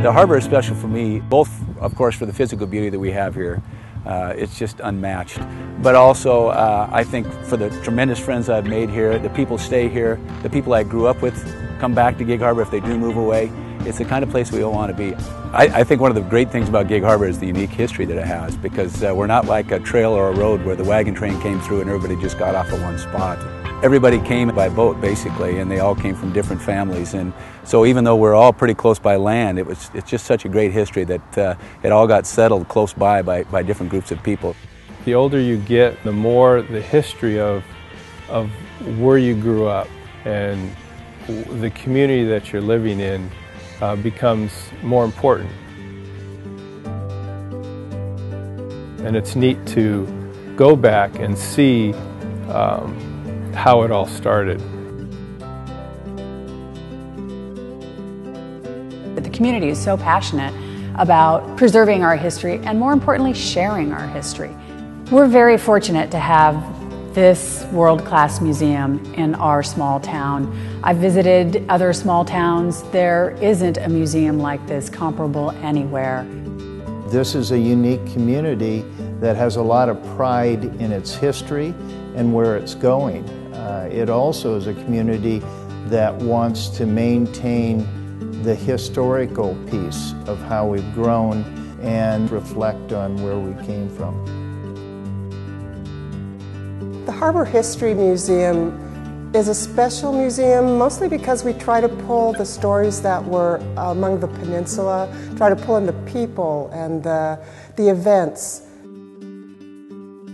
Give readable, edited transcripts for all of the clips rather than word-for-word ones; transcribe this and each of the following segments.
The harbor is special for me, both, of course, for the physical beauty that we have here. It's just unmatched. But also, I think for the tremendous friends I've made here, the people stay here, the people I grew up with come back to Gig Harbor if they do move away. It's the kind of place we all want to be. I think one of the great things about Gig Harbor is the unique history that it has, because we're not like a trail or a road where the wagon train came through and everybody just got off at one spot. Everybody came by boat, basically, and they all came from different families. And so even though we're all pretty close by land, it's just such a great history that it all got settled close by different groups of people. The older you get, the more the history of where you grew up and the community that you're living in becomes more important. And it's neat to go back and see how it all started. The community is so passionate about preserving our history and, more importantly, sharing our history. We're very fortunate to have this world-class museum in our small town. I've visited other small towns. There isn't a museum like this comparable anywhere. This is a unique community that has a lot of pride in its history and where it's going. It also is a community that wants to maintain the historical piece of how we've grown and reflect on where we came from. The Harbor History Museum is a special museum, mostly because we try to pull the stories that were among the peninsula, try to pull in the people and the events.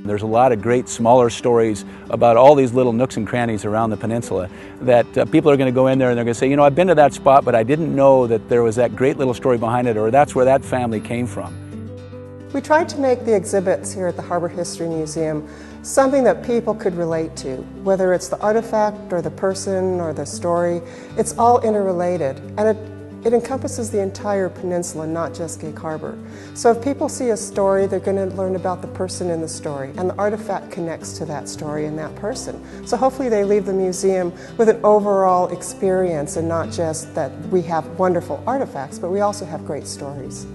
There's a lot of great smaller stories about all these little nooks and crannies around the peninsula that people are going to go in there and they're going to say, you know, I've been to that spot, but I didn't know that there was that great little story behind it, or that's where that family came from. We tried to make the exhibits here at the Harbor History Museum something that people could relate to, whether it's the artifact or the person or the story. It's all interrelated, and it encompasses the entire peninsula, not just Gig Harbor. So if people see a story, they're going to learn about the person in the story, and the artifact connects to that story and that person. So hopefully they leave the museum with an overall experience, and not just that we have wonderful artifacts, but we also have great stories.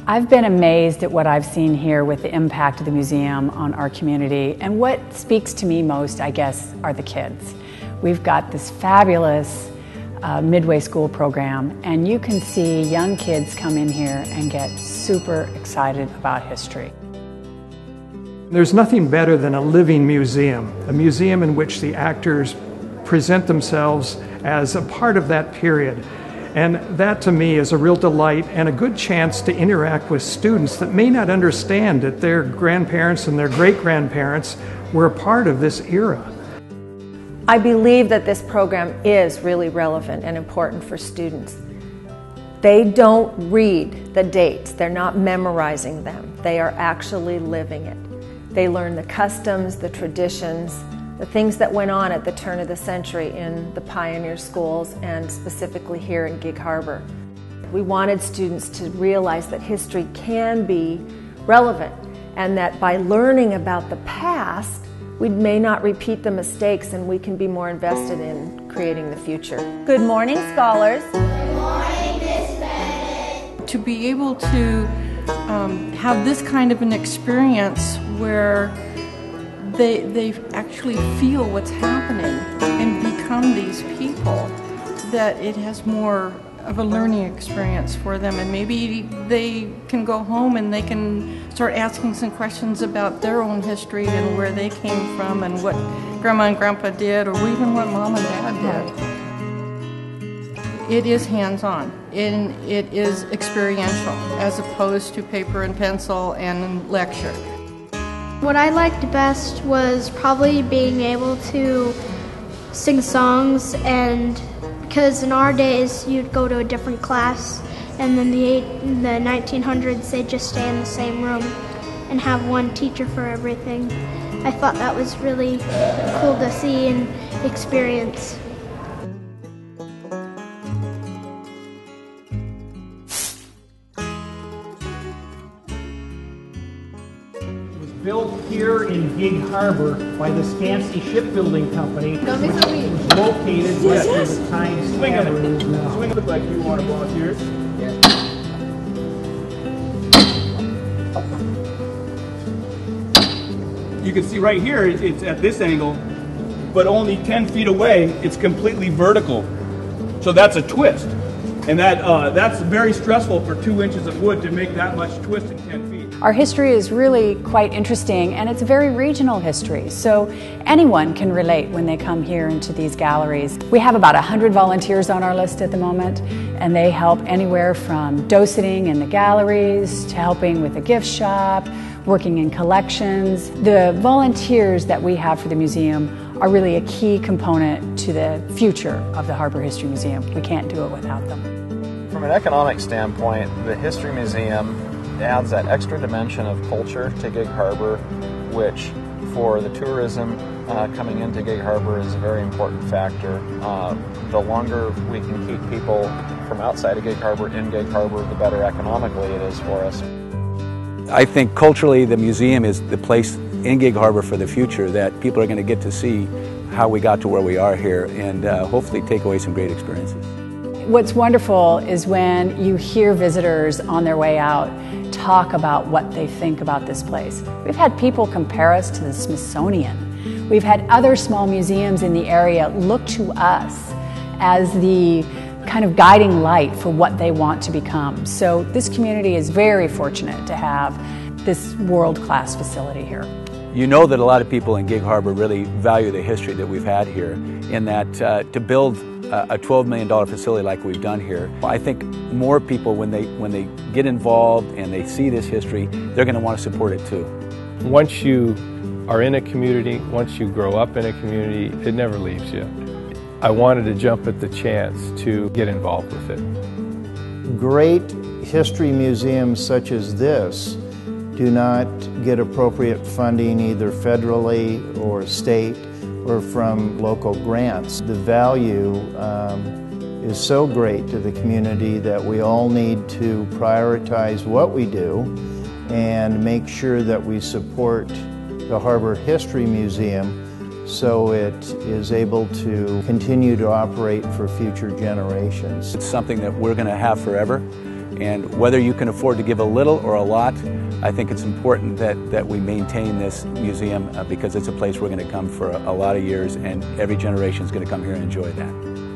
I've been amazed at what I've seen here with the impact of the museum on our community, and what speaks to me most, I guess, are the kids. We've got this fabulous Midway School Program, and you can see young kids come in here and get super excited about history. There's nothing better than a living museum, a museum in which the actors present themselves as a part of that period. And that to me is a real delight and a good chance to interact with students that may not understand that their grandparents and their great-grandparents were a part of this era. I believe that this program is really relevant and important for students. They don't read the dates, they're not memorizing them, they are actually living it. They learn the customs, the traditions, the things that went on at the turn of the century in the pioneer schools and specifically here in Gig Harbor. We wanted students to realize that history can be relevant, and that by learning about the past, we may not repeat the mistakes, and we can be more invested in creating the future. Good morning, scholars. Good morning, Miss Bennett. To be able to have this kind of an experience where they actually feel what's happening and become these people, that it has more of a learning experience for them, and maybe they can go home and they can start asking some questions about their own history and where they came from and what Grandma and Grandpa did, or even what Mom and Dad did. It is hands-on and it is experiential as opposed to paper and pencil and lecture. What I liked best was probably being able to sing songs, and because in our days you'd go to a different class, and then the 1900s they'd just stay in the same room and have one teacher for everything. I thought that was really cool to see and experience. It was built here in in Gig Harbor by the Scansey Shipbuilding Company, which is located west of the Times Square is now. Swing look like you want to volunteer. You can see right here, it's at this angle, but only 10 feet away, it's completely vertical. So that's a twist. And that's very stressful for 2 inches of wood to make that much twist in 10 feet. Our history is really quite interesting, and it's a very regional history, so anyone can relate when they come here into these galleries. We have about 100 volunteers on our list at the moment, and they help anywhere from doceting in the galleries to helping with the gift shop, working in collections. The volunteers that we have for the museum are really a key component to the future of the Harbor History Museum. We can't do it without them. From an economic standpoint, the History Museum adds that extra dimension of culture to Gig Harbor, which for the tourism coming into Gig Harbor is a very important factor. The longer we can keep people from outside of Gig Harbor in Gig Harbor, the better economically it is for us. I think culturally the museum is the place in Gig Harbor for the future that people are going to get to see how we got to where we are here and hopefully take away some great experiences. What's wonderful is when you hear visitors on their way out talk about what they think about this place. We've had people compare us to the Smithsonian. We've had other small museums in the area look to us as the kind of guiding light for what they want to become. So this community is very fortunate to have this world-class facility here. You know that a lot of people in Gig Harbor really value the history that we've had here, in that to build a $12 million facility like we've done here, I think more people, when they get involved and they see this history, they're going to want to support it too. Once you are in a community, once you grow up in a community, it never leaves you. I wanted to jump at the chance to get involved with it. Great history museums such as this do not get appropriate funding either federally or state or from local grants. The value is so great to the community that we all need to prioritize what we do and make sure that we support the Harbor History Museum so it is able to continue to operate for future generations. It's something that we're going to have forever, and whether you can afford to give a little or a lot, I think it's important that we maintain this museum because it's a place we're going to come for a lot of years, and every generation is going to come here and enjoy that.